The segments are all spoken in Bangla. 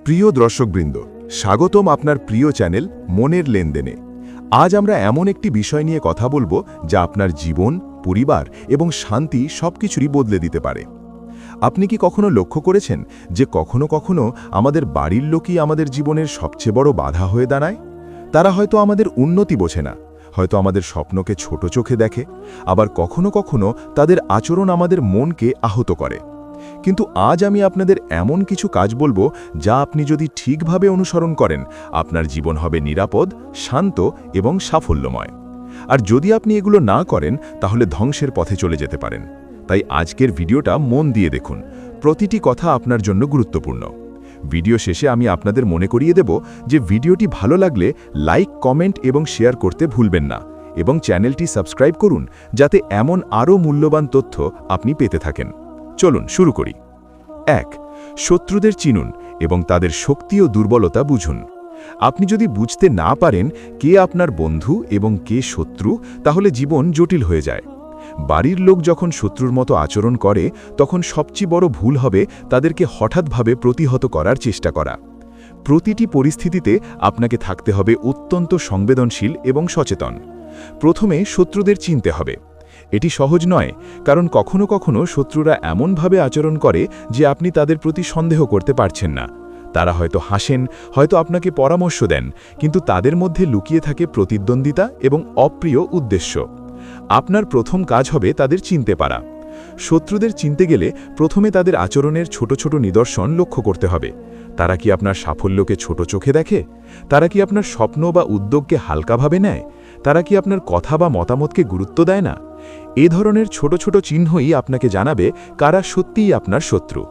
প্রিয় দর্শকবৃন্দ, স্বাগতম আপনার প্রিয় চ্যানেল মনের লেনদেনে। আজ আমরা এমন একটি বিষয় নিয়ে কথা বলবো যা আপনার জীবন, পরিবার এবং শান্তি সবকিছুরই বদলে দিতে পারে। আপনি কি কখনো লক্ষ্য করেছেন যে কখনো কখনো আমাদের বাড়ির লোকই আমাদের জীবনের সবচেয়ে বড় বাধা হয়ে দাঁড়ায়? তারা হয়তো আমাদের উন্নতি বোঝে না, হয়তো আমাদের স্বপ্নকে ছোট চোখে দেখে, আবার কখনো কখনো তাদের আচরণ আমাদের মনকে আহত করে। কিন্তু আজ আমি আপনাদের এমন কিছু কাজ বলবো যা আপনি যদি ঠিকভাবে অনুসরণ করেন, আপনার জীবন হবে নিরাপদ, শান্ত এবং সাফল্যময়। আর যদি আপনি এগুলো না করেন, তাহলে ধ্বংসের পথে চলে যেতে পারেন। তাই আজকের ভিডিওটা মন দিয়ে দেখুন, প্রতিটি কথা আপনার জন্য গুরুত্বপূর্ণ। ভিডিও শেষে আমি আপনাদের মনে করিয়ে দেব যে ভিডিওটি ভালো লাগলে লাইক, কমেন্ট এবং শেয়ার করতে ভুলবেন না, এবং চ্যানেলটি সাবস্ক্রাইব করুন যাতে এমন আরও মূল্যবান তথ্য আপনি পেতে থাকেন। চলুন শুরু করি। 1. শত্রুদের চিনুন এবং তাদের শক্তি ও দুর্বলতা বুঝুন। আপনি যদি বুঝতে না পারেন কে আপনার বন্ধু এবং কে শত্রু, তাহলে জীবন জটিল হয়ে যায়। বাড়ির লোক যখন শত্রুর মতো আচরণ করে, তখন সবচেয়ে বড় ভুল হবে তাদেরকে হঠাৎভাবে প্রতিহত করার চেষ্টা করা। প্রতিটি পরিস্থিতিতে আপনাকে থাকতে হবে অত্যন্ত সংবেদনশীল এবং সচেতন। প্রথমে শত্রুদের চিনতে হবে। এটি সহজ নয়, কারণ কখনো কখনো শত্রুরা এমনভাবে আচরণ করে যে আপনি তাদের প্রতি সন্দেহ করতে পারছেন না। তারা হয়তো হাসেন, হয়তো আপনাকে পরামর্শ দেন, কিন্তু তাদের মধ্যে লুকিয়ে থাকে প্রতিদ্বন্দ্বিতা এবং অপ্রিয় উদ্দেশ্য। আপনার প্রথম কাজ হবে তাদের চিনতে পারা। শত্রুদের চিনতে গেলে প্রথমে তাদের আচরণের ছোট ছোট নিদর্শন লক্ষ্য করতে হবে। তারা কি আপনার সাফল্যকে ছোট চোখে দেখে? তারা কি আপনার স্বপ্ন বা উদ্যোগকে হালকাভাবে নেয়? তারা কি আপনার কথা বা মতামতকে গুরুত্ব দেয় না? এ ধরনের ছোট ছোট চিহ্নই আপনাকে জানাবে কারা সত্যিই আপনার শত্রু।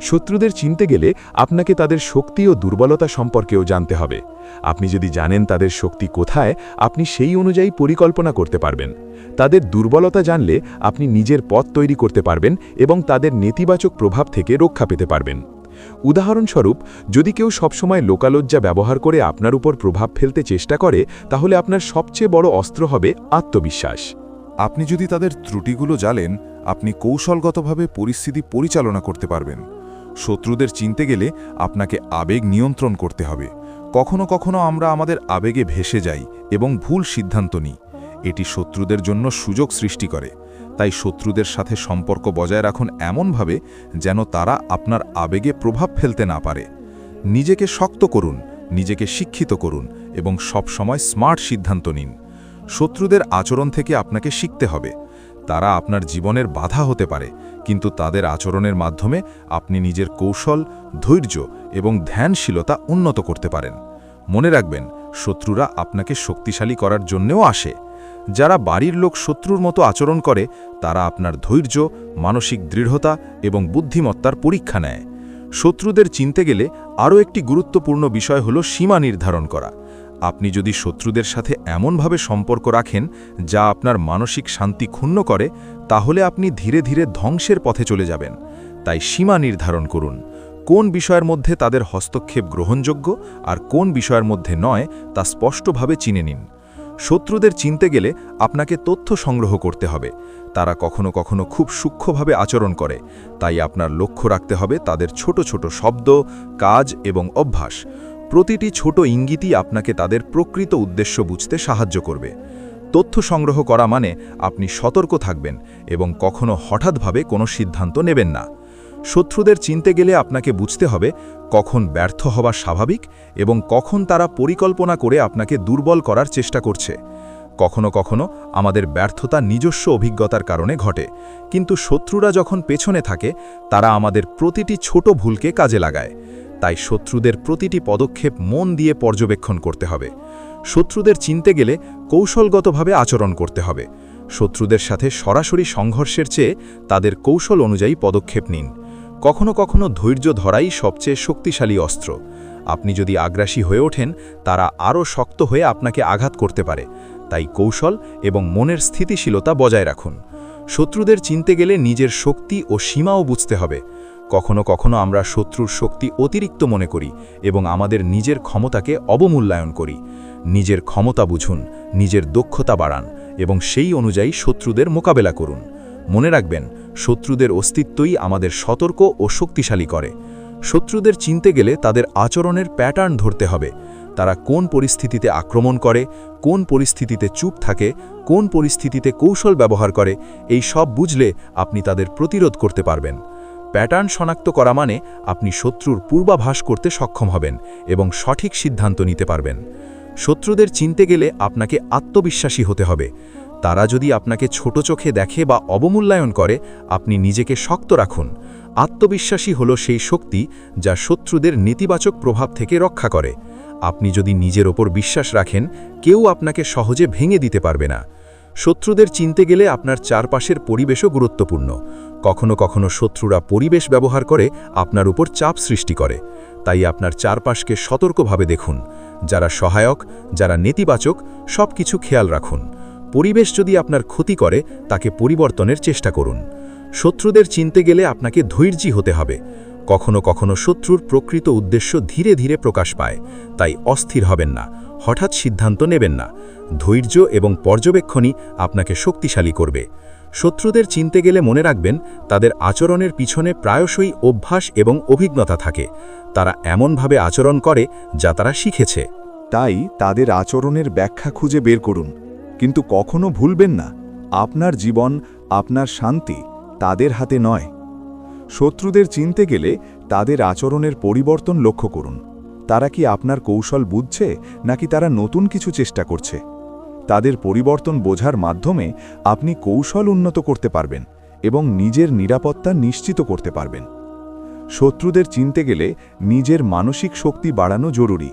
শত্রুদের চিনতে গেলে আপনাকে তাদের শক্তি ও দুর্বলতা সম্পর্কেও জানতে হবে। আপনি যদি জানেন তাদের শক্তি কোথায়, আপনি সেই অনুযায়ী পরিকল্পনা করতে পারবেন। তাদের দুর্বলতা জানলে আপনি নিজের পথ তৈরি করতে পারবেন এবং তাদের নেতিবাচক প্রভাব থেকে রক্ষা পেতে পারবেন। উদাহরণস্বরূপ, যদি কেউ সবসময় লোকালজ্জা ব্যবহার করে আপনার উপর প্রভাব ফেলতে চেষ্টা করে, তাহলে আপনার সবচেয়ে বড় অস্ত্র হবে আত্মবিশ্বাস। আপনি যদি তাদের ত্রুটিগুলো জানেন, আপনি কৌশলগতভাবে পরিস্থিতি পরিচালনা করতে পারবেন। শত্রুদের চিনতে গেলে আপনাকে আবেগ নিয়ন্ত্রণ করতে হবে। কখনো কখনো আমরা আমাদের আবেগে ভেসে যাই এবং ভুল সিদ্ধান্ত নিই। এটি শত্রুদের জন্য সুযোগ সৃষ্টি করে। তাই শত্রুদের সাথে সম্পর্ক বজায় রাখুন এমনভাবে যেন তারা আপনার আবেগে প্রভাব ফেলতে না পারে। নিজেকে শক্ত করুন, নিজেকে শিক্ষিত করুন এবং সবসময় স্মার্ট সিদ্ধান্ত নিন। শত্রুদের আচরণ থেকে আপনাকে শিখতে হবে। তারা আপনার জীবনের বাধা হতে পারে, কিন্তু তাদের আচরণের মাধ্যমে আপনি নিজের কৌশল, ধৈর্য এবং ধ্যানশীলতা উন্নত করতে পারেন। মনে রাখবেন, শত্রুরা আপনাকে শক্তিশালী করার জন্যও আসে। যারা বাড়ির লোক শত্রুর মতো আচরণ করে, তারা আপনার ধৈর্য, মানসিক দৃঢ়তা এবং বুদ্ধিমত্তার পরীক্ষা নেয়। শত্রুদের চিনতে গেলে আরও একটি গুরুত্বপূর্ণ বিষয় হল সীমা নির্ধারণ করা। আপনি যদি শত্রুদের সাথে এমনভাবে সম্পর্ক রাখেন যা আপনার মানসিক শান্তি ক্ষুণ্ণ করে, তাহলে আপনি ধীরে ধীরে ধ্বংসের পথে চলে যাবেন। তাই সীমা নির্ধারণ করুন। কোন বিষয়ের মধ্যে তাদের হস্তক্ষেপ গ্রহণযোগ্য আর কোন বিষয়ের মধ্যে নয়, তা স্পষ্টভাবে চিনে নিন। শত্রুদের চিনতে গেলে আপনাকে তথ্য সংগ্রহ করতে হবে। তারা কখনো কখনো খুব সূক্ষ্মভাবে আচরণ করে, তাই আপনার লক্ষ্য রাখতে হবে তাদের ছোট ছোট শব্দ, কাজ এবং অভ্যাস। প্রতিটি ছোট ইঙ্গিতই আপনাকে তাদের প্রকৃত উদ্দেশ্য বুঝতে সাহায্য করবে। তথ্য সংগ্রহ করা মানে আপনি সতর্ক থাকবেন এবং কখনো হঠাৎভাবে কোনো সিদ্ধান্ত নেবেন না। শত্রুদের চিনতে গেলে আপনাকে বুঝতে হবে কখন ব্যর্থ হওয়া স্বাভাবিক এবং কখন তারা পরিকল্পনা করে আপনাকে দুর্বল করার চেষ্টা করছে। কখনো কখনো আমাদের ব্যর্থতা নিজস্ব অভিজ্ঞতার কারণে ঘটে, কিন্তু শত্রুরা যখন পেছনে থাকে, তারা আমাদের প্রতিটি ছোট ভুলকে কাজে লাগায়। তাই শত্রুদের প্রতিটি পদক্ষেপ মন দিয়ে পর্যবেক্ষণ করতে হবে। শত্রুদের চিনতে গেলে কৌশলগতভাবে আচরণ করতে হবে। শত্রুদের সাথে সরাসরি সংঘর্ষের চেয়ে তাদের কৌশল অনুযায়ী পদক্ষেপ নিন। কখনো কখনো ধৈর্য ধরাই সবচেয়ে শক্তিশালী অস্ত্র। আপনি যদি আগ্রাসী হয়ে ওঠেন, তারা আরও শক্ত হয়ে আপনাকে আঘাত করতে পারে। তাই কৌশল এবং মনের স্থিতিশীলতা বজায় রাখুন। শত্রুদের চিনতে গেলে নিজের শক্তি ও সীমাও বুঝতে হবে। কখনো কখনো আমরা শত্রুর শক্তি অতিরিক্ত মনে করি এবং আমাদের নিজের ক্ষমতাকে অবমূল্যায়ন করি। নিজের ক্ষমতা বুঝুন, নিজের দক্ষতা বাড়ান এবং সেই অনুযায়ী শত্রুদের মোকাবেলা করুন। মনে রাখবেন, শত্রুদের অস্তিত্বই আমাদের সতর্ক ও শক্তিশালী করে। শত্রুদের চিনতে গেলে তাদের আচরণের প্যাটার্ন ধরতে হবে। তারা কোন পরিস্থিতিতে আক্রমণ করে, কোন পরিস্থিতিতে চুপ থাকে, কোন পরিস্থিতিতে কৌশল ব্যবহার করে, এই সব বুঝলে আপনি তাদের প্রতিরোধ করতে পারবেন। প্যাটার্ন শনাক্ত করা মানে আপনি শত্রুর পূর্বাভাস করতে সক্ষম হবেন এবং সঠিক সিদ্ধান্ত নিতে পারবেন। শত্রুদের চিনতে গেলে আপনাকে আত্মবিশ্বাসী হতে হবে। তারা যদি আপনাকে ছোট চোখে দেখে বা অবমূল্যায়ন করে, আপনি নিজেকে শক্ত রাখুন। আত্মবিশ্বাসী হলো সেই শক্তি যা শত্রুদের নেতিবাচক প্রভাব থেকে রক্ষা করে। আপনি যদি নিজের ওপর বিশ্বাস রাখেন, কেউ আপনাকে সহজে ভেঙে দিতে পারবে না। শত্রুদের চিনতে গেলে আপনার চারপাশের পরিবেশও গুরুত্বপূর্ণ। কখনো কখনো শত্রুরা পরিবেশ ব্যবহার করে আপনার উপর চাপ সৃষ্টি করে। তাই আপনার চারপাশকে সতর্কভাবে দেখুন। যারা সহায়ক, যারা নেতিবাচক, সব কিছু খেয়াল রাখুন। পরিবেশ যদি আপনার ক্ষতি করে, তাকে পরিবর্তনের চেষ্টা করুন। শত্রুদের চিনতে গেলে আপনাকে ধৈর্যী হতে হবে। কখনো কখনো শত্রুর প্রকৃত উদ্দেশ্য ধীরে ধীরে প্রকাশ পায়, তাই অস্থির হবেন না, হঠাৎ সিদ্ধান্ত নেবেন না। ধৈর্য এবং পর্যবেক্ষণই আপনাকে শক্তিশালী করবে। শত্রুদের চিনতে গেলে মনে রাখবেন, তাদের আচরণের পিছনে প্রায়শই অভ্যাস এবং অভিজ্ঞতা থাকে। তারা এমনভাবে আচরণ করে যা তারা শিখেছে। তাই তাদের আচরণের ব্যাখ্যা খুঁজে বের করুন, কিন্তু কখনো ভুলবেন না, আপনার জীবন, আপনার শান্তি তাদের হাতে নয়। শত্রুদের চিনতে গেলে তাদের আচরণের পরিবর্তন লক্ষ্য করুন। তারা কি আপনার কৌশল বুঝছে, নাকি তারা নতুন কিছু চেষ্টা করছে? তাদের পরিবর্তন বোঝার মাধ্যমে আপনি কৌশল উন্নত করতে পারবেন এবং নিজের নিরাপত্তা নিশ্চিত করতে পারবেন। শত্রুদের চিনতে গেলে নিজের মানসিক শক্তি বাড়ানো জরুরি।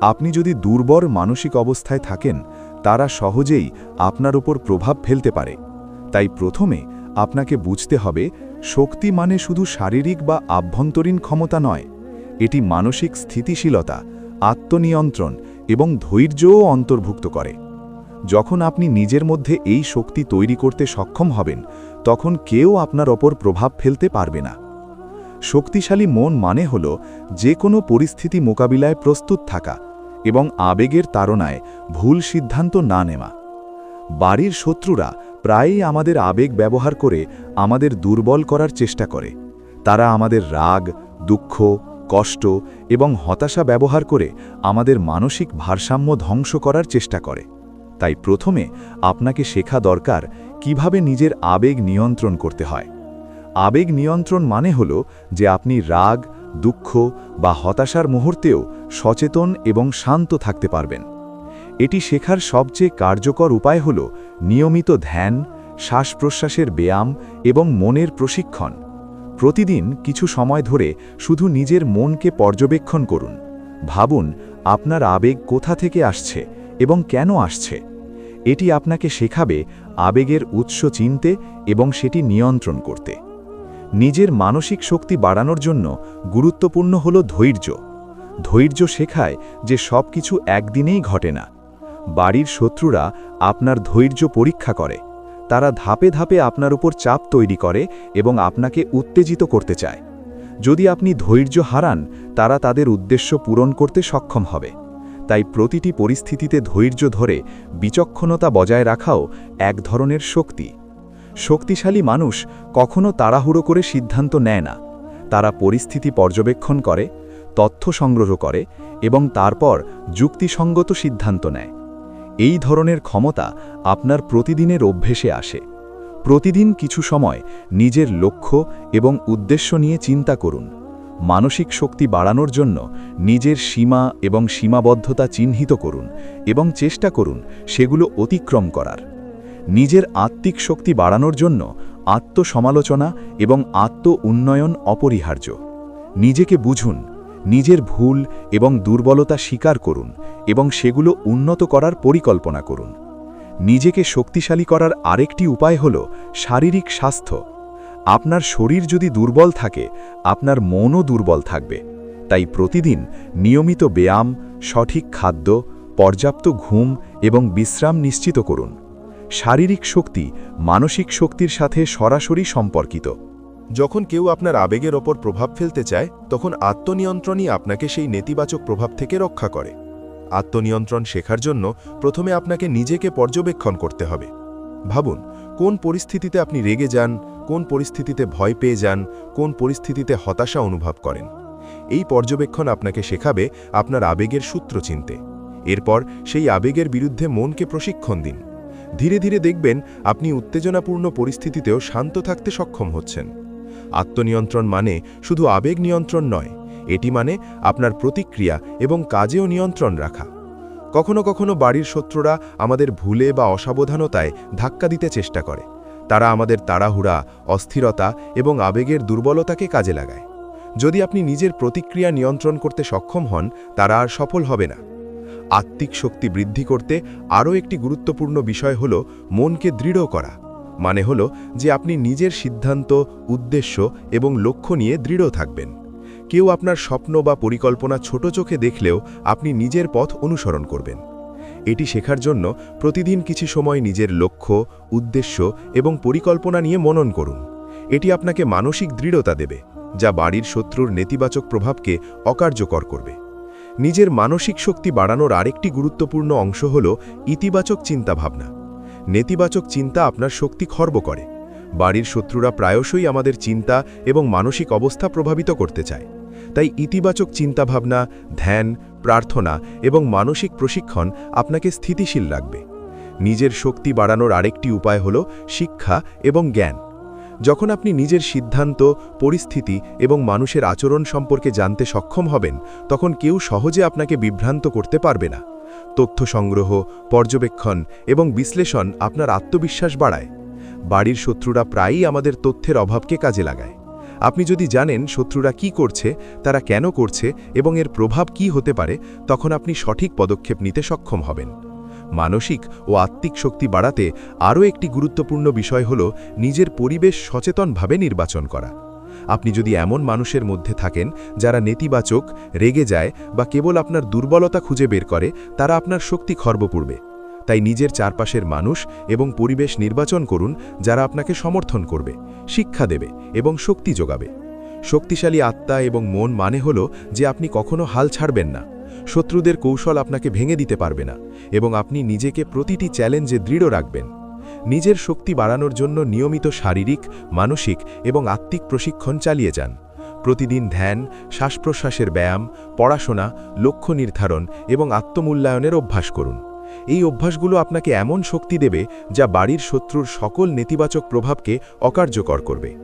আপনি যদি দুর্বল মানসিক অবস্থায় থাকেন, তারা সহজেই আপনার উপর প্রভাব ফেলতে পারে। তাই প্রথমে আপনাকে বুঝতে হবে, শক্তি মানে শুধু শারীরিক বা আভ্যন্তরীণ ক্ষমতা নয়, এটি মানসিক স্থিতিশীলতা, আত্মনিয়ন্ত্রণ এবং ধৈর্যও অন্তর্ভুক্ত করে। যখন আপনি নিজের মধ্যে এই শক্তি তৈরি করতে সক্ষম হবেন, তখন কেউ আপনার ওপর প্রভাব ফেলতে পারবে না। শক্তিশালী মন মানে হল যে কোনো পরিস্থিতি মোকাবিলায় প্রস্তুত থাকা এবং আবেগের তাড়নায় ভুল সিদ্ধান্ত না নেওয়া। বাড়ির শত্রুরা প্রায়ই আমাদের আবেগ ব্যবহার করে আমাদের দুর্বল করার চেষ্টা করে। তারা আমাদের রাগ, দুঃখ, কষ্ট এবং হতাশা ব্যবহার করে আমাদের মানসিক ভারসাম্য ধ্বংস করার চেষ্টা করে। তাই প্রথমে আপনাকে শেখা দরকার কিভাবে নিজের আবেগ নিয়ন্ত্রণ করতে হয়। আবেগ নিয়ন্ত্রণ মানে হল যে আপনি রাগ, দুঃখ বা হতাশার মুহূর্তেও সচেতন এবং শান্ত থাকতে পারবেন। এটি শেখার সবচেয়ে কার্যকর উপায় হল নিয়মিত ধ্যান, শ্বাস-প্রশ্বাসের ব্যায়াম এবং মনের প্রশিক্ষণ। প্রতিদিন কিছু সময় ধরে শুধু নিজের মনকে পর্যবেক্ষণ করুন। ভাবুন আপনার আবেগ কোথা থেকে আসছে এবং কেন আসছে। এটি আপনাকে শেখাবে আবেগের উৎস চিনতে এবং সেটি নিয়ন্ত্রণ করতে। নিজের মানসিক শক্তি বাড়ানোর জন্য গুরুত্বপূর্ণ হল ধৈর্য। ধৈর্য শেখায় যে সব কিছু একদিনেই ঘটে না। বাড়ির শত্রুরা আপনার ধৈর্য পরীক্ষা করে। তারা ধাপে ধাপে আপনার উপর চাপ তৈরি করে এবং আপনাকে উত্তেজিত করতে চায়। যদি আপনি ধৈর্য হারান, তারা তাদের উদ্দেশ্য পূরণ করতে সক্ষম হবে। তাই প্রতিটি পরিস্থিতিতে ধৈর্য ধরে বিচক্ষণতা বজায় রাখাও এক ধরনের শক্তি। শক্তিশালী মানুষ কখনো তাড়াহুড়ো করে সিদ্ধান্ত নেয় না। তারা পরিস্থিতি পর্যবেক্ষণ করে, তথ্য সংগ্রহ করে এবং তারপর যুক্তিসঙ্গত সিদ্ধান্ত নেয়। এই ধরনের ক্ষমতা আপনার প্রতিদিনের অভ্যেসে আসে। প্রতিদিন কিছু সময় নিজের লক্ষ্য এবং উদ্দেশ্য নিয়ে চিন্তা করুন। মানসিক শক্তি বাড়ানোর জন্য নিজের সীমা এবং সীমাবদ্ধতা চিহ্নিত করুন এবং চেষ্টা করুন সেগুলো অতিক্রম করার। নিজের আত্মিক শক্তি বাড়ানোর জন্য আত্মসমালোচনা এবং আত্ম-উন্নয়ন অপরিহার্য। নিজেকে বুঝুন, নিজের ভুল এবং দুর্বলতা স্বীকার করুন এবং সেগুলো উন্নত করার পরিকল্পনা করুন। নিজেকে শক্তিশালী করার আরেকটি উপায় হল শারীরিক স্বাস্থ্য। আপনার শরীর যদি দুর্বল থাকে, আপনার মনও দুর্বল থাকবে। তাই প্রতিদিন নিয়মিত ব্যায়াম, সঠিক খাদ্য, পর্যাপ্ত ঘুম এবং বিশ্রাম নিশ্চিত করুন। শারীরিক শক্তি মানসিক শক্তির সাথে সরাসরি সম্পর্কিত। যখন কেউ আপনার আবেগের ওপর প্রভাব ফেলতে চায়, তখন আত্মনিয়ন্ত্রণই আপনাকে সেই নেতিবাচক প্রভাব থেকে রক্ষা করে। আত্মনিয়ন্ত্রণ শেখার জন্য প্রথমে আপনাকে নিজেকে পর্যবেক্ষণ করতে হবে। ভাবুন, কোন পরিস্থিতিতে আপনি রেগে যান, কোন পরিস্থিতিতে ভয় পেয়ে যান, কোন পরিস্থিতিতে হতাশা অনুভব করেন। এই পর্যবেক্ষণ আপনাকে শেখাবে আপনার আবেগের সূত্র চিনতে। এরপর সেই আবেগের বিরুদ্ধে মনকে প্রশিক্ষণ দিন। ধীরে ধীরে দেখবেন আপনি উত্তেজনাপূর্ণ পরিস্থিতিতেও শান্ত থাকতে সক্ষম হচ্ছেন। আত্মনিয়ন্ত্রণ মানে শুধু আবেগ নিয়ন্ত্রণ নয়, এটি মানে আপনার প্রতিক্রিয়া এবং কাজেও নিয়ন্ত্রণ রাখা। কখনো কখনো বাড়ির শত্রুরা আমাদের ভুলে বা অসাবধানতায় ধাক্কা দিতে চেষ্টা করে। তারা আমাদের তাড়াহুড়া, অস্থিরতা এবং আবেগের দুর্বলতাকে কাজে লাগায়। যদি আপনি নিজের প্রতিক্রিয়া নিয়ন্ত্রণ করতে সক্ষম হন, তারা আর সফল হবে না। আত্মিক শক্তি বৃদ্ধি করতে আরও একটি গুরুত্বপূর্ণ বিষয় হল মনকে দৃঢ় করা। মানে হল যে আপনি নিজের সিদ্ধান্ত, উদ্দেশ্য এবং লক্ষ্য নিয়ে দৃঢ় থাকবেন। কেউ আপনার স্বপ্ন বা পরিকল্পনা ছোট চোখে দেখলেও আপনি নিজের পথ অনুসরণ করবেন। এটি শেখার জন্য প্রতিদিন কিছু সময় নিজের লক্ষ্য, উদ্দেশ্য এবং পরিকল্পনা নিয়ে মনন করুন। এটি আপনাকে মানসিক দৃঢ়তা দেবে, যা বাড়ির শত্রুর নেতিবাচক প্রভাবকে অকার্যকর করবে। নিজের মানসিক শক্তি বাড়ানোর আরেকটি গুরুত্বপূর্ণ অংশ হল ইতিবাচক চিন্তাভাবনা। নেতিবাচক চিন্তা আপনার শক্তি খর্ব করে। বাড়ির শত্রুরা প্রায়শই আমাদের চিন্তা এবং মানসিক অবস্থা প্রভাবিত করতে চায়। তাই ইতিবাচক চিন্তাভাবনা, ধ্যান, প্রার্থনা এবং মানসিক প্রশিক্ষণ আপনাকে স্থিতিশীল রাখবে। নিজের শক্তি বাড়ানোর আরেকটি উপায় হল শিক্ষা এবং জ্ঞান। যখন আপনি নিজের সিদ্ধান্ত, পরিস্থিতি এবং মানুষের আচরণ সম্পর্কে জানতে সক্ষম হবেন, তখন কেউ সহজে আপনাকে বিভ্রান্ত করতে পারবে না। তথ্য সংগ্রহ, পর্যবেক্ষণ এবং বিশ্লেষণ আপনার আত্মবিশ্বাস বাড়ায়। বাড়ির শত্রুরা প্রায়ই আমাদের তথ্যের অভাবকে কাজে লাগায়। আপনি যদি জানেন শত্রুরা কি করছে, তারা কেন করছে এবং এর প্রভাব কি হতে পারে, তখন আপনি সঠিক পদক্ষেপ নিতে সক্ষম হবেন। মানসিক ও আত্মিক শক্তি বাড়াতে আরও একটি গুরুত্বপূর্ণ বিষয় হল নিজের পরিবেশ সচেতনভাবে নির্বাচন করা। আপনি যদি এমন মানুষের মধ্যে থাকেন যারা নেতিবাচক, রেগে যায় বা কেবল আপনার দুর্বলতা খুঁজে বের করে, তারা আপনার শক্তি খর্ব করবে। তাই নিজের চারপাশের মানুষ এবং পরিবেশ নির্বাচন করুন যারা আপনাকে সমর্থন করবে, শিক্ষা দেবে এবং শক্তি যোগাবে। শক্তিশালী আত্মা এবং মন মানে হল যে আপনি কখনো হাল ছাড়বেন না। শত্রুদের কৌশল আপনাকে ভেঙে দিতে পারবে না এবং আপনি নিজেকে প্রতিটি চ্যালেঞ্জে দৃঢ় রাখবেন। নিজের শক্তি বাড়ানোর জন্য নিয়মিত শারীরিক, মানসিক এবং আত্মিক প্রশিক্ষণ চালিয়ে যান। প্রতিদিন ধ্যান, শ্বাস-প্রশ্বাসের ব্যায়াম, পড়াশোনা, লক্ষ্য নির্ধারণ এবং আত্মমূল্যায়নের অভ্যাস করুন। এই অভ্যাসগুলো আপনাকে এমন শক্তি দেবে যা বাড়ির শত্রুর সকল নেতিবাচক প্রভাবকে অকার্যকর করবে।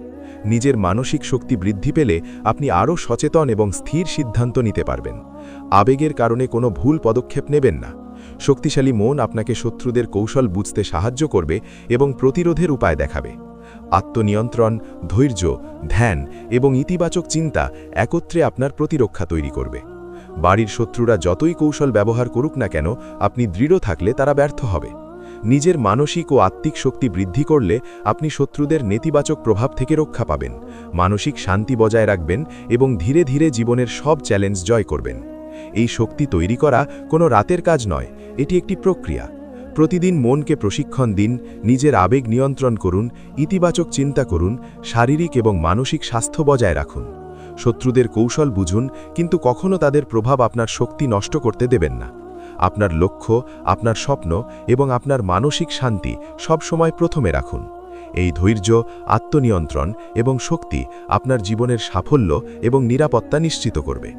নিজের মানসিক শক্তি বৃদ্ধি পেলে আপনি আরও সচেতন এবং স্থির সিদ্ধান্ত নিতে পারবেন। আবেগের কারণে কোনো ভুল পদক্ষেপ নেবেন না। শক্তিশালী মন আপনাকে শত্রুদের কৌশল বুঝতে সাহায্য করবে এবং প্রতিরোধের উপায় দেখাবে। আত্মনিয়ন্ত্রণ, ধৈর্য, ধ্যান এবং ইতিবাচক চিন্তা একত্রে আপনার প্রতিরক্ষা তৈরি করবে। বাড়ির শত্রুরা যতই কৌশল ব্যবহার করুক না কেন, আপনি দৃঢ় থাকলে তারা ব্যর্থ হবে। নিজের মানসিক ও আত্মিক শক্তি বৃদ্ধি করলে আপনি শত্রুদের নেতিবাচক প্রভাব থেকে রক্ষা পাবেন, মানসিক শান্তি বজায় রাখবেন এবং ধীরে ধীরে জীবনের সব চ্যালেঞ্জ জয় করবেন। এই শক্তি তৈরি করা কোনো রাতের কাজ নয়, এটি একটি প্রক্রিয়া। প্রতিদিন মনকে প্রশিক্ষণ দিন, নিজের আবেগ নিয়ন্ত্রণ করুন, ইতিবাচক চিন্তা করুন, শারীরিক এবং মানসিক স্বাস্থ্য বজায় রাখুন। শত্রুদের কৌশল বুঝুন, কিন্তু কখনো তাদের প্রভাব আপনার শক্তি নষ্ট করতে দেবেন না। আপনার লক্ষ্য, আপনার স্বপ্ন এবং আপনার মানসিক শান্তি সবসময় প্রথমে রাখুন। এই ধৈর্য, আত্মনিয়ন্ত্রণ এবং শক্তি আপনার জীবনের সাফল্য এবং নিরাপত্তা নিশ্চিত করবে।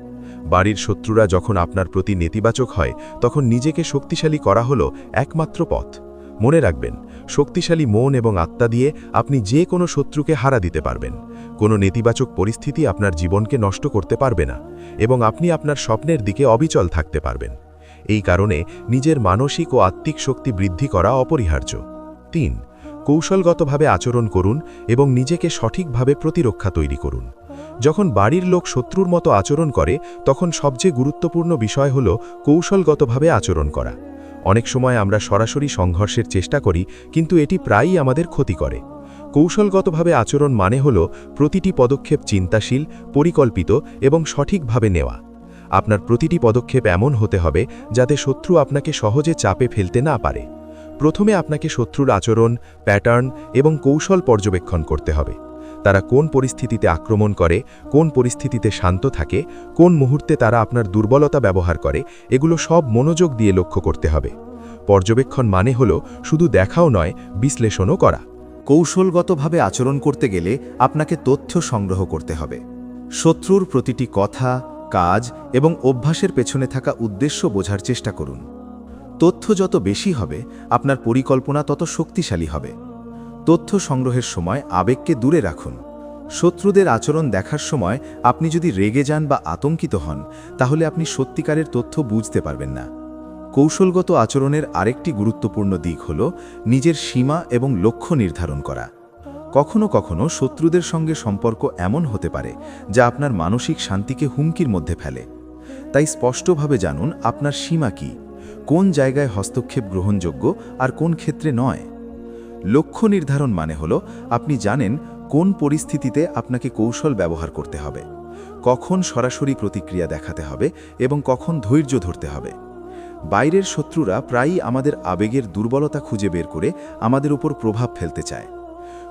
বাড়ির শত্রুরা যখন আপনার প্রতি নেতিবাচক হয়, তখন নিজেকে শক্তিশালী করা হলো একমাত্র পথ। মনে রাখবেন, শক্তিশালী মন এবং আত্মা দিয়ে আপনি যে কোনো শত্রুকে হারা দিতে পারবেন। কোনো নেতিবাচক পরিস্থিতি আপনার জীবনকে নষ্ট করতে পারবে না এবং আপনি আপনার স্বপ্নের দিকে অবিচল থাকতে পারবেন। এই কারণে নিজের মানসিক ও আত্মিক শক্তি বৃদ্ধি করা অপরিহার্য। ৩. কৌশলগতভাবে আচরণ করুন এবং নিজেকে সঠিকভাবে প্রতিরক্ষা তৈরি করুন। যখন বাড়ির লোক শত্রুর মতো আচরণ করে, তখন সবচেয়ে গুরুত্বপূর্ণ বিষয় হল কৌশলগতভাবে আচরণ করা। অনেক সময় আমরা সরাসরি সংঘর্ষের চেষ্টা করি, কিন্তু এটি প্রায়ই আমাদের ক্ষতি করে। কৌশলগতভাবে আচরণ মানে হল প্রতিটি পদক্ষেপ চিন্তাশীল, পরিকল্পিত এবং সঠিকভাবে নেওয়া। আপনার প্রতিটি পদক্ষেপ এমন হতে হবে যাতে শত্রু আপনাকে সহজে চাপে ফেলতে না পারে। প্রথমে আপনাকে শত্রুর আচরণ, প্যাটার্ন এবং কৌশল পর্যবেক্ষণ করতে হবে। তারা কোন পরিস্থিতিতে আক্রমণ করে, কোন পরিস্থিতিতে শান্ত থাকে, কোন মুহূর্তে তারা আপনার দুর্বলতা ব্যবহার করে, এগুলো সব মনোযোগ দিয়ে লক্ষ্য করতে হবে। পর্যবেক্ষণ মানে হল শুধু দেখাও নয়, বিশ্লেষণও করা। কৌশলগতভাবে আচরণ করতে গেলে আপনাকে তথ্য সংগ্রহ করতে হবে। শত্রুর প্রতিটি কথা, কাজ এবং অভ্যাসের পেছনে থাকা উদ্দেশ্য বোঝার চেষ্টা করুন। তথ্য যত বেশি হবে, আপনার পরিকল্পনা তত শক্তিশালী হবে। তথ্য সংগ্রহের সময় আবেগকে দূরে রাখুন। শত্রুদের আচরণ দেখার সময় আপনি যদি রেগে যান বা আতঙ্কিত হন, তাহলে আপনি সত্যিকারের তথ্য বুঝতে পারবেন না। কৌশলগত আচরণের আরেকটি গুরুত্বপূর্ণ দিক হল নিজের সীমা এবং লক্ষ্য নির্ধারণ করা। কখনো কখনো শত্রুদের সঙ্গে সম্পর্ক এমন হতে পারে যা আপনার মানসিক শান্তিকে হুমকির মধ্যে ফেলে। তাই স্পষ্টভাবে জানুন আপনার সীমা কী, কোন জায়গায় হস্তক্ষেপ গ্রহণযোগ্য আর কোন ক্ষেত্রে নয়। লক্ষ্য নির্ধারণ মানে হল আপনি জানেন কোন পরিস্থিতিতে আপনাকে কৌশল ব্যবহার করতে হবে, কখন সরাসরি প্রতিক্রিয়া দেখাতে হবে এবং কখন ধৈর্য ধরতে হবে। বাইরের শত্রুরা প্রায়ই আমাদের আবেগের দুর্বলতা খুঁজে বের করে আমাদের উপর প্রভাব ফেলতে চায়।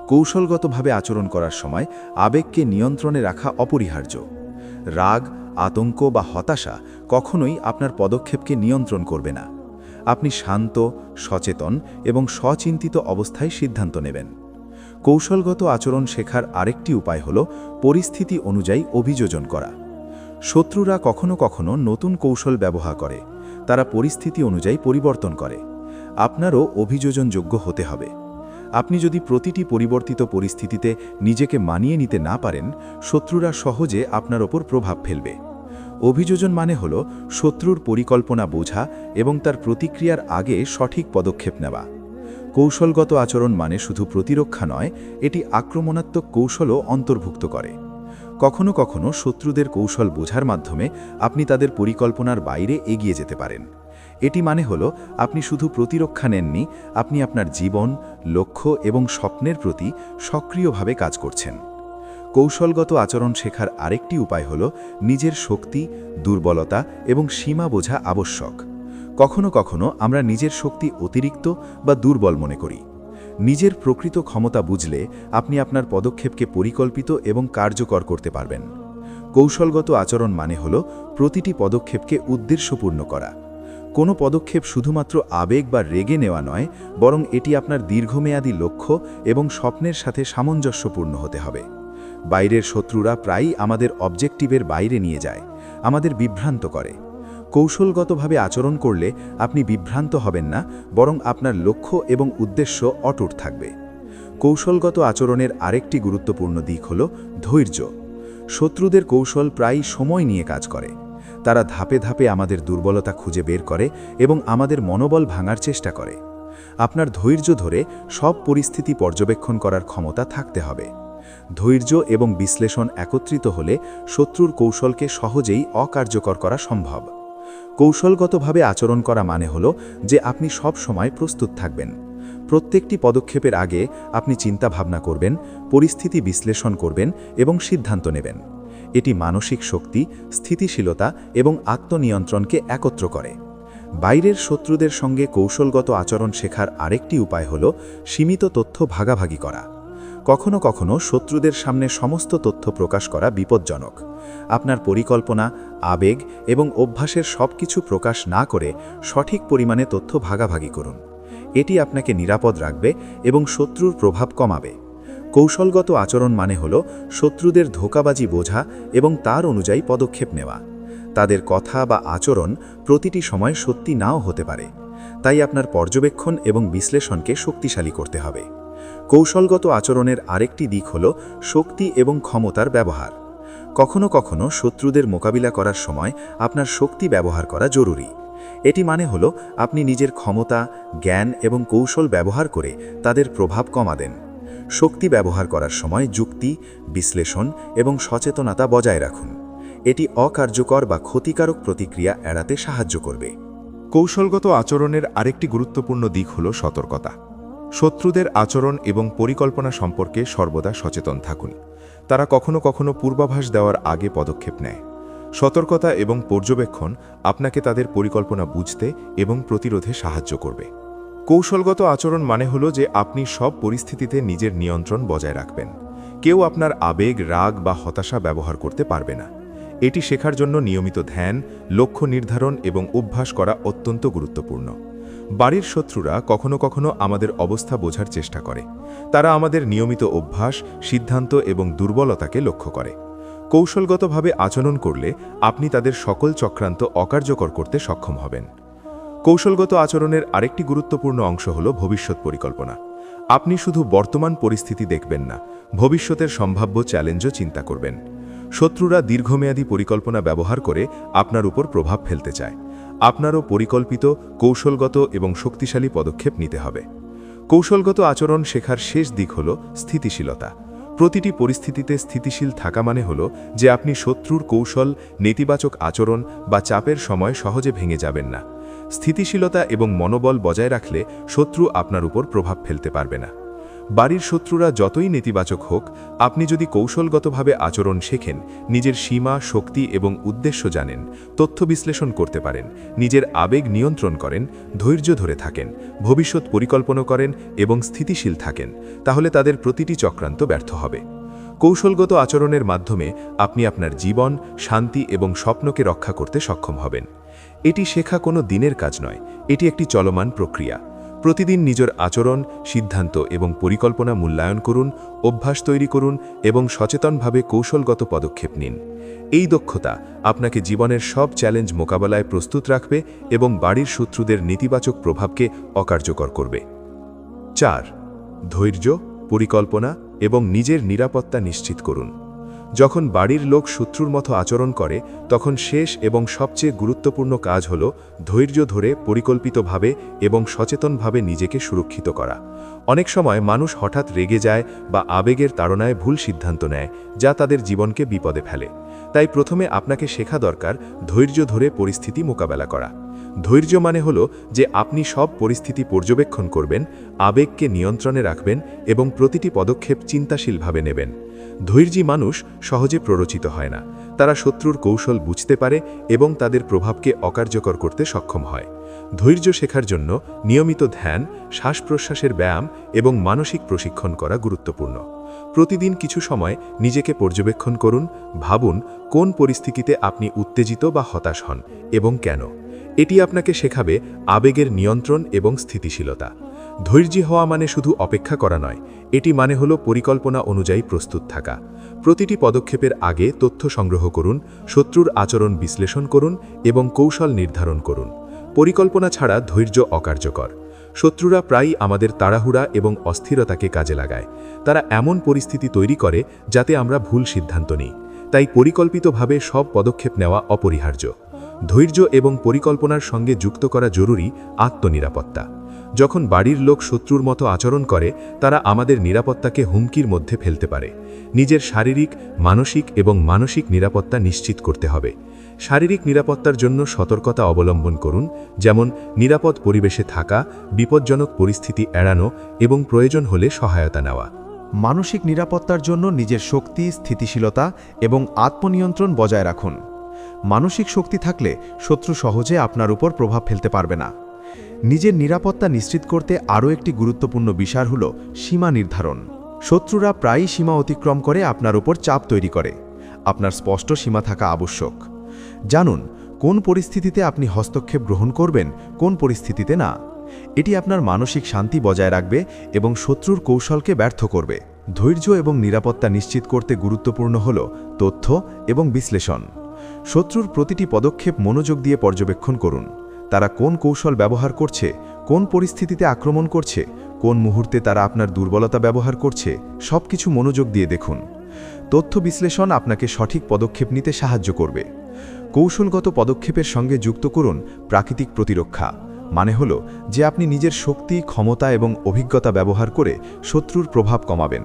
কৌশলগতভাবে আচরণ করার সময় আবেগকে নিয়ন্ত্রণে রাখা অপরিহার্য। রাগ, আতঙ্ক বা হতাশা কখনোই আপনার পদক্ষেপকে নিয়ন্ত্রণ করবে না। আপনি শান্ত, সচেতন এবং স্বচিন্তিত অবস্থায় সিদ্ধান্ত নেবেন। কৌশলগত আচরণ শেখার আরেকটি উপায় হল পরিস্থিতি অনুযায়ী অভিযোজন করা। শত্রুরা কখনো কখনো নতুন কৌশল ব্যবহার করে, তারা পরিস্থিতি অনুযায়ী পরিবর্তন করে। আপনারও অভিযোজনযোগ্য হতে হবে। আপনি যদি প্রতিটি পরিবর্তিত পরিস্থিতিতে নিজেকে মানিয়ে নিতে না পারেন, শত্রুরা সহজে আপনার ওপর প্রভাব ফেলবে। অভিযোজন মানে হল শত্রুর পরিকল্পনা বোঝা এবং তার প্রতিক্রিয়ার আগে সঠিক পদক্ষেপ নেওয়া। কৌশলগত আচরণ মানে শুধু প্রতিরক্ষা নয়, এটি আক্রমণাত্মক কৌশলও অন্তর্ভুক্ত করে। কখনো কখনো শত্রুদের কৌশল বোঝার মাধ্যমে আপনি তাদের পরিকল্পনার বাইরে এগিয়ে যেতে পারেন। এটি মানে হল আপনি শুধু প্রতিরক্ষা নেননি, আপনি আপনার জীবন, লক্ষ্য এবং স্বপ্নের প্রতি সক্রিয়ভাবে কাজ করছেন। কৌশলগত আচরণ শেখার আরেকটি উপায় হল নিজের শক্তি, দুর্বলতা এবং সীমা বোঝা আবশ্যক। কখনো কখনো আমরা নিজের শক্তি অতিরিক্ত বা দুর্বল মনে করি। নিজের প্রকৃত ক্ষমতা বুঝলে আপনি আপনার পদক্ষেপকে পরিকল্পিত এবং কার্যকর করতে পারবেন। কৌশলগত আচরণ মানে হল প্রতিটি পদক্ষেপকে উদ্দেশ্যপূর্ণ করা। কোনো পদক্ষেপ শুধুমাত্র আবেগ বা রেগে নেওয়া নয়, বরং এটি আপনার দীর্ঘমেয়াদী লক্ষ্য এবং স্বপ্নের সাথে সামঞ্জস্যপূর্ণ হতে হবে। বাইরের শত্রুরা প্রায়ই আমাদের অবজেক্টিভের বাইরে নিয়ে যায়, আমাদের বিভ্রান্ত করে। কৌশলগতভাবে আচরণ করলে আপনি বিভ্রান্ত হবেন না, বরং আপনার লক্ষ্য এবং উদ্দেশ্য অটুট থাকবে। কৌশলগত আচরণের আরেকটি গুরুত্বপূর্ণ দিক হল ধৈর্য। শত্রুদের কৌশল প্রায়ই সময় নিয়ে কাজ করে। তারা ধাপে ধাপে আমাদের দুর্বলতা খুঁজে বের করে এবং আমাদের মনোবল ভাঙার চেষ্টা করে। আপনার ধৈর্য ধরে সব পরিস্থিতি পর্যবেক্ষণ করার ক্ষমতা থাকতে হবে। ধৈর্য এবং বিশ্লেষণ একত্রিত হলে শত্রুর কৌশলকে সহজেই অকার্যকর করা সম্ভব। কৌশলগতভাবে আচরণ করা মানে হল যে আপনি সব সময় প্রস্তুত থাকবেন। প্রত্যেকটি পদক্ষেপের আগে আপনি চিন্তা ভাবনা করবেন, পরিস্থিতি বিশ্লেষণ করবেন এবং সিদ্ধান্ত নেবেন। এটি মানসিক শক্তি, স্থিতিশীলতা এবং আত্মনিয়ন্ত্রণকে একত্র করে। বাইরের শত্রুদের সঙ্গে কৌশলগত আচরণ শেখার আরেকটি উপায় হল সীমিত তথ্য ভাগাভাগি করা। কখনো কখনো শত্রুদের সামনে সমস্ত তথ্য প্রকাশ করা বিপজ্জনক। আপনার পরিকল্পনা, আবেগ এবং অভ্যাসের সবকিছু প্রকাশ না করে সঠিক পরিমাণে তথ্য ভাগাভাগি করুন। এটি আপনাকে নিরাপদ রাখবে এবং শত্রুর প্রভাব কমাবে। কৌশলগত আচরণ মানে হল শত্রুদের ধোঁকাবাজি বোঝা এবং তার অনুযায়ী পদক্ষেপ নেওয়া। তাদের কথা বা আচরণ প্রতিটি সময় সত্যি নাও হতে পারে, তাই আপনার পর্যবেক্ষণ এবং বিশ্লেষণকে শক্তিশালী করতে হবে। কৌশলগত আচরণের আরেকটি দিক হল শক্তি এবং ক্ষমতার ব্যবহার। কখনো কখনো শত্রুদের মোকাবিলা করার সময় আপনার শক্তি ব্যবহার করা জরুরি। এটি মানে হল আপনি নিজের ক্ষমতা, জ্ঞান এবং কৌশল ব্যবহার করে তাদের প্রভাব কমা দেন। শক্তি ব্যবহার করার সময় যুক্তি, বিশ্লেষণ এবং সচেতনতা বজায় রাখুন। এটি অকার্যকর বা ক্ষতিকারক প্রতিক্রিয়া এড়াতে সাহায্য করবে। কৌশলগত আচরণের আরেকটি গুরুত্বপূর্ণ দিক হল সতর্কতা। শত্রুদের আচরণ এবং পরিকল্পনা সম্পর্কে সর্বদা সচেতন থাকুন। তারা কখনো কখনো পূর্বাভাস দেওয়ার আগে পদক্ষেপ নেয়। সতর্কতা এবং পর্যবেক্ষণ আপনাকে তাদের পরিকল্পনা বুঝতে এবং প্রতিরোধে সাহায্য করবে। কৌশলগত আচরণ মানে হল যে আপনি সব পরিস্থিতিতে নিজের নিয়ন্ত্রণ বজায় রাখবেন। কেউ আপনার আবেগ, রাগ বা হতাশা ব্যবহার করতে পারবে না। এটি শেখার জন্য নিয়মিত ধ্যান, লক্ষ্য নির্ধারণ এবং অভ্যাস করা অত্যন্ত গুরুত্বপূর্ণ। বাড়ির শত্রুরা কখনো কখনো আমাদের অবস্থা বোঝার চেষ্টা করে। তারা আমাদের নিয়মিত অভ্যাস, সিদ্ধান্ত এবং দুর্বলতাকে লক্ষ্য করে। কৌশলগতভাবে আচরণ করলে আপনি তাদের সকল চক্রান্ত অকার্যকর করতে সক্ষম হবেন। কৌশলগত আচরণের আরেকটি গুরুত্বপূর্ণ অংশ হল ভবিষ্যৎ পরিকল্পনা। আপনি শুধু বর্তমান পরিস্থিতি দেখবেন না, ভবিষ্যতের সম্ভাব্য চ্যালেঞ্জও চিন্তা করবেন। শত্রুরা দীর্ঘমেয়াদী পরিকল্পনা ব্যবহার করে আপনার উপর প্রভাব ফেলতে চায়। আপনারও পরিকল্পিত, কৌশলগত এবং শক্তিশালী পদক্ষেপ নিতে হবে। কৌশলগত আচরণ শেখার শেষ দিক হল স্থিতিশীলতা। প্রতিটি পরিস্থিতিতে স্থিতিশীল থাকা মানে হল যে আপনি শত্রুর কৌশল, নেতিবাচক আচরণ বা চাপের সময় সহজে ভেঙে যাবেন না। স্থিতিশীলতা এবং মনোবল বজায় রাখলে শত্রু আপনার উপর প্রভাব ফেলতে পারবে না। বাড়ির শত্রুরা যতই নেতিবাচক হোক, আপনি যদি কৌশলগতভাবে আচরণ শেখেন, নিজের সীমা, শক্তি এবং উদ্দেশ্য জানেন, তথ্য বিশ্লেষণ করতে পারেন, নিজের আবেগ নিয়ন্ত্রণ করেন, ধৈর্য ধরে থাকেন, ভবিষ্যৎ পরিকল্পনা করেন এবং স্থিতিশীল থাকেন, তাহলে তাদের প্রতিটি চক্রান্ত ব্যর্থ হবে। কৌশলগত আচরণের মাধ্যমে আপনি আপনার জীবন, শান্তি এবং স্বপ্নকে রক্ষা করতে সক্ষম হবেন। এটি শেখা কোনো দিনের কাজ নয়, এটি একটি চলমান প্রক্রিয়া। প্রতিদিন নিজের আচরণ, সিদ্ধান্ত এবং পরিকল্পনা মূল্যায়ন করুন, অভ্যাস তৈরি করুন এবং সচেতনভাবে কৌশলগত পদক্ষেপ নিন। এই দক্ষতা আপনাকে জীবনের সব চ্যালেঞ্জ মোকাবেলায় প্রস্তুত রাখবে এবং বাড়ির শত্রুদের নেতিবাচক প্রভাবকে অকার্যকর করবে। 4. ধৈর্য, পরিকল্পনা এবং নিজের নিরাপত্তা নিশ্চিত করুন। যখন বাড়ির লোক শত্রুর মতো আচরণ করে, তখন শেষ এবং সবচেয়ে গুরুত্বপূর্ণ কাজ হল ধৈর্য ধরে পরিকল্পিতভাবে এবং সচেতনভাবে নিজেকে সুরক্ষিত করা। অনেক সময় মানুষ হঠাৎ রেগে যায় বা আবেগের তাড়নায় ভুল সিদ্ধান্ত নেয়, যা তাদের জীবনকে বিপদে ফেলে। তাই প্রথমে আপনাকে শেখা দরকার ধৈর্য ধরে পরিস্থিতি মোকাবেলা করা। ধৈর্য মানে হল যে আপনি সব পরিস্থিতি পর্যবেক্ষণ করবেন, আবেগকে নিয়ন্ত্রণে রাখবেন এবং প্রতিটি পদক্ষেপ চিন্তাশীলভাবে নেবেন। ধৈর্যী মানুষ সহজে প্ররোচিত হয় না, তারা শত্রুর কৌশল বুঝতে পারে এবং তাদের প্রভাবকে অকার্যকর করতে সক্ষম হয়। ধৈর্য শেখার জন্য নিয়মিত ধ্যান, শ্বাস-প্রশ্বাসের ব্যায়াম এবং মানসিক প্রশিক্ষণ করা গুরুত্বপূর্ণ। প্রতিদিন কিছু সময় নিজেকে পর্যবেক্ষণ করুন, ভাবুন কোন পরিস্থিতিতে আপনি উত্তেজিত বা হতাশ হন এবং কেন। এটি আপনাকে শেখাবে আবেগের নিয়ন্ত্রণ এবং স্থিতিশীলতা। ধৈর্যী হওয়া মানে শুধু অপেক্ষা করা নয়, এটি মানে হলো পরিকল্পনা অনুযায়ী প্রস্তুত থাকা। প্রতিটি পদক্ষেপের আগে তথ্য সংগ্রহ করুন, শত্রুর আচরণ বিশ্লেষণ করুন এবং কৌশল নির্ধারণ করুন। পরিকল্পনা ছাড়া ধৈর্য অকার্যকর। শত্রুরা প্রায়ই আমাদের তাড়াহুড়া এবং অস্থিরতাকে কাজে লাগায়। তারা এমন পরিস্থিতি তৈরি করে যাতে আমরা ভুল সিদ্ধান্ত নিই। তাই পরিকল্পিতভাবে সব পদক্ষেপ নেওয়া অপরিহার্য। ধৈর্য এবং পরিকল্পনার সঙ্গে যুক্ত করা জরুরি আত্মনিরাপত্তা। যখন বাড়ির লোক শত্রুর মতো আচরণ করে, তারা আমাদের নিরাপত্তাকে হুমকির মধ্যে ফেলতে পারে। নিজের শারীরিক, মানসিক এবং মানসিক নিরাপত্তা নিশ্চিত করতে হবে। শারীরিক নিরাপত্তার জন্য সতর্কতা অবলম্বন করুন, যেমন নিরাপদ পরিবেশে থাকা, বিপজ্জনক পরিস্থিতি এড়ানো এবং প্রয়োজন হলে সহায়তা নেওয়া। মানসিক নিরাপত্তার জন্য নিজের শক্তি, স্থিতিশীলতা এবং আত্মনিয়ন্ত্রণ বজায় রাখুন। মানসিক শক্তি থাকলে শত্রু সহজে আপনার উপর প্রভাব ফেলতে পারবে না। নিজের নিরাপত্তা নিশ্চিত করতে আরও একটি গুরুত্বপূর্ণ বিষয় হল সীমা নির্ধারণ। শত্রুরা প্রায়ই সীমা অতিক্রম করে আপনার উপর চাপ তৈরি করে। আপনার স্পষ্ট সীমা থাকা আবশ্যক। জানুন কোন পরিস্থিতিতে আপনি হস্তক্ষেপ গ্রহণ করবেন, কোন পরিস্থিতিতে না। এটি আপনার মানসিক শান্তি বজায় রাখবে এবং শত্রুর কৌশলকে ব্যর্থ করবে। ধৈর্য এবং নিরাপত্তা নিশ্চিত করতে গুরুত্বপূর্ণ হল তথ্য এবং বিশ্লেষণ। শত্রুর প্রতিটি পদক্ষেপ মনোযোগ দিয়ে পর্যবেক্ষণ করুন। তারা কোন কৌশল ব্যবহার করছে, কোন পরিস্থিতিতে আক্রমণ করছে, কোন মুহূর্তে তারা আপনার দুর্বলতা ব্যবহার করছে, সবকিছু মনোযোগ দিয়ে দেখুন। তথ্য বিশ্লেষণ আপনাকে সঠিক পদক্ষেপ নিতে সাহায্য করবে। কৌশলগত পদক্ষেপের সঙ্গে যুক্ত করুন প্রাকৃতিক প্রতিরক্ষা। মানে হল যে আপনি নিজের শক্তি, ক্ষমতা এবং অভিজ্ঞতা ব্যবহার করে শত্রুর প্রভাব কমাবেন।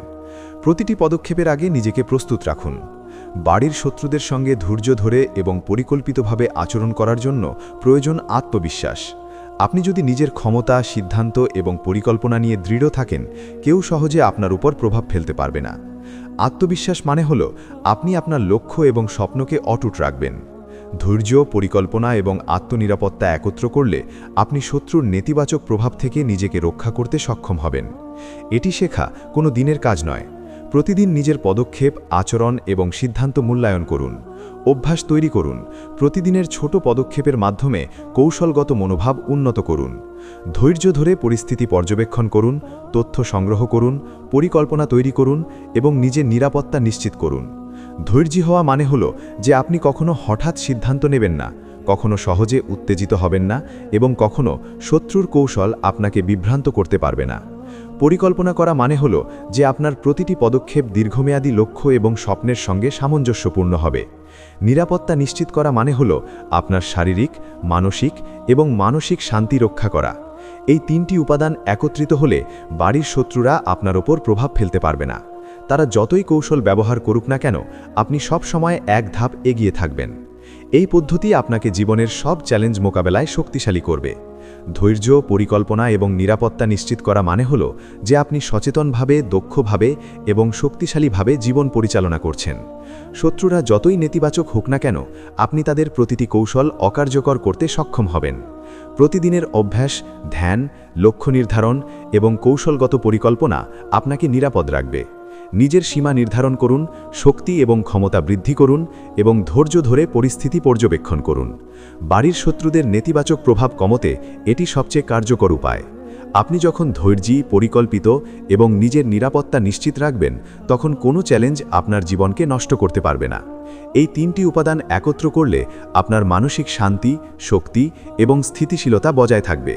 প্রতিটি পদক্ষেপের আগে নিজেকে প্রস্তুত রাখুন। বাড়ির শত্রুদের সঙ্গে ধৈর্য ধরে এবং পরিকল্পিতভাবে আচরণ করার জন্য প্রয়োজন আত্মবিশ্বাস। আপনি যদি নিজের ক্ষমতা, সিদ্ধান্ত এবং পরিকল্পনা নিয়ে দৃঢ় থাকেন, কেউ সহজে আপনার উপর প্রভাব ফেলতে পারবে না। আত্মবিশ্বাস মানে হল আপনি আপনার লক্ষ্য এবং স্বপ্নকে অটুট রাখবেন। ধৈর্য, পরিকল্পনা এবং আত্মনিরাপত্তা একত্র করলে আপনি শত্রুর নেতিবাচক প্রভাব থেকে নিজেকে রক্ষা করতে সক্ষম হবেন। এটি শেখা কোনো দিনের কাজ নয়। প্রতিদিন নিজের পদক্ষেপ, আচরণ এবং সিদ্ধান্ত মূল্যায়ন করুন। অভ্যাস তৈরি করুন। প্রতিদিনের ছোট পদক্ষেপের মাধ্যমে কৌশলগত মনোভাব উন্নত করুন। ধৈর্য ধরে পরিস্থিতি পর্যবেক্ষণ করুন, তথ্য সংগ্রহ করুন, পরিকল্পনা তৈরি করুন এবং নিজের নিরাপত্তা নিশ্চিত করুন। ধৈর্যী হওয়া মানে হলো যে আপনি কখনো হঠাৎ সিদ্ধান্ত নেবেন না, কখনো সহজে উত্তেজিত হবেন না এবং কখনো শত্রুর কৌশল আপনাকে বিভ্রান্ত করতে পারবে না। পরিকল্পনা করা মানে হলো যে আপনার প্রতিটি পদক্ষেপ দীর্ঘমেয়াদী লক্ষ্য এবং স্বপ্নের সঙ্গে সামঞ্জস্যপূর্ণ হবে। নিরাপত্তা নিশ্চিত করা মানে হলো আপনার শারীরিক, মানসিক এবং মানসিক শান্তি রক্ষা করা। এই তিনটি উপাদান একত্রিত হলে বাড়ির শত্রুরা আপনার ওপর প্রভাব ফেলতে পারবে না। তারা যতই কৌশল ব্যবহার করুক না কেন, আপনি সব সময় এক ধাপ এগিয়ে থাকবেন। এই পদ্ধতি আপনাকে জীবনের সব চ্যালেঞ্জ মোকাবেলায় শক্তিশালী করবে। ধৈর্য, পরিকল্পনা এবং নিরাপত্তা নিশ্চিত করা মানে হলো যে আপনি সচেতনভাবে, দক্ষভাবে এবং শক্তিশালীভাবে জীবন পরিচালনা করছেন। শত্রুরা যতই নেতিবাচক হোক না কেন, আপনি তাদের প্রতিটি কৌশল অকার্যকর করতে সক্ষম হবেন। প্রতিদিনের অভ্যাস, ধ্যান, লক্ষ্য নির্ধারণ এবং কৌশলগত পরিকল্পনা আপনাকে নিরাপদ রাখবে। নিজের সীমা নির্ধারণ করুন, শক্তি এবং ক্ষমতা বৃদ্ধি করুন এবং ধৈর্য ধরে পরিস্থিতি পর্যবেক্ষণ করুন। বাড়ির শত্রুদের নেতিবাচক প্রভাব কমাতে এটি সবচেয়ে কার্যকর উপায়। আপনি যখন ধৈর্যী, পরিকল্পিত এবং নিজের নিরাপত্তা নিশ্চিত রাখবেন, তখন কোনো চ্যালেঞ্জ আপনার জীবনকে নষ্ট করতে পারবে না। এই তিনটি উপাদান একত্র করলে আপনার মানসিক শান্তি, শক্তি এবং স্থিতিশীলতা বজায় থাকবে।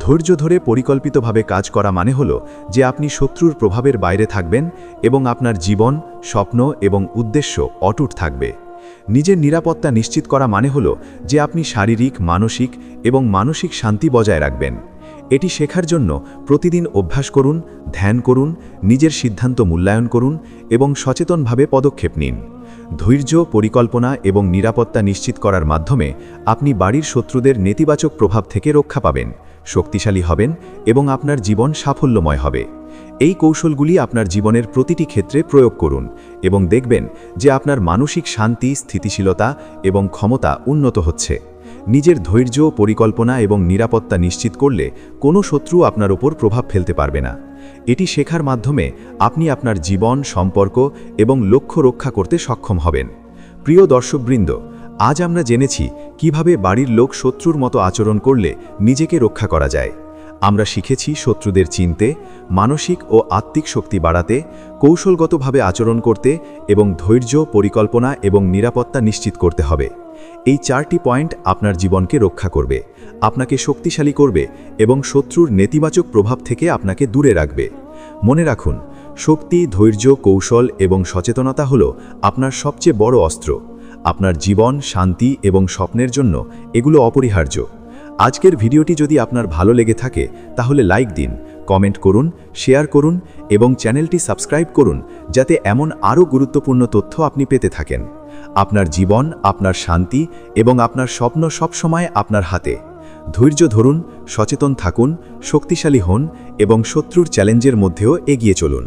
ধৈর্য ধরে পরিকল্পিতভাবে কাজ করা মানে হলো যে আপনি শত্রুর প্রভাবের বাইরে থাকবেন এবং আপনার জীবন, স্বপ্ন এবং উদ্দেশ্য অটুট থাকবে। নিজের নিরাপত্তা নিশ্চিত করা মানে হলো যে আপনি শারীরিক, মানসিক এবং মানসিক শান্তি বজায় রাখবেন। এটি শেখার জন্য প্রতিদিন অভ্যাস করুন, ধ্যান করুন, নিজের সিদ্ধান্ত মূল্যায়ন করুন এবং সচেতনভাবে পদক্ষেপ নিন। ধৈর্য, পরিকল্পনা এবং নিরাপত্তা নিশ্চিত করার মাধ্যমে আপনি বাড়ির শত্রুদের নেতিবাচক প্রভাব থেকে রক্ষা পাবেন, শক্তিশালী হবেন এবং আপনার জীবন সাফল্যময় হবে। এই কৌশলগুলি আপনার জীবনের প্রতিটি ক্ষেত্রে প্রয়োগ করুন এবং দেখবেন যে আপনার মানসিক শান্তি, স্থিতিশীলতা এবং ক্ষমতা উন্নত হচ্ছে। নিজের ধৈর্য, পরিকল্পনা এবং নিরাপত্তা নিশ্চিত করলে কোনো শত্রু আপনার ওপর প্রভাব ফেলতে পারবে না। এটি শেখার মাধ্যমে আপনি আপনার জীবন, সম্পর্ক এবং লক্ষ্য রক্ষা করতে সক্ষম হবেন। প্রিয় দর্শকবৃন্দ, আজ আমরা জেনেছি কিভাবে বাড়ির লোক শত্রুর মতো আচরণ করলে নিজেকে রক্ষা করা যায়। আমরা শিখেছি শত্রুদের চিনতে, মানসিক ও আত্মিক শক্তি বাড়াতে, কৌশলগতভাবে আচরণ করতে এবং ধৈর্য, পরিকল্পনা এবং নিরাপত্তা নিশ্চিত করতে হবে। এই 4টি পয়েন্ট আপনার জীবনকে রক্ষা করবে, আপনাকে শক্তিশালী করবে এবং শত্রুর নেতিবাচক প্রভাব থেকে আপনাকে দূরে রাখবে। মনে রাখুন, শক্তি, ধৈর্য, কৌশল এবং সচেতনতা হল আপনার সবচেয়ে বড় অস্ত্র। আপনার জীবন, শান্তি এবং স্বপ্নের জন্য এগুলো অপরিহার্য। আজকের ভিডিওটি যদি আপনার ভালো লেগে থাকে তাহলে লাইক দিন, কমেন্ট করুন, শেয়ার করুন এবং চ্যানেলটি সাবস্ক্রাইব করুন, যাতে এমন আরও গুরুত্বপূর্ণ তথ্য আপনি পেতে থাকেন। আপনার জীবন, আপনার শান্তি এবং আপনার স্বপ্ন সবসময় আপনার হাতে। ধৈর্য ধরুন, সচেতন থাকুন, শক্তিশালী হন এবং শত্রুর চ্যালেঞ্জের মধ্যেও এগিয়ে চলুন।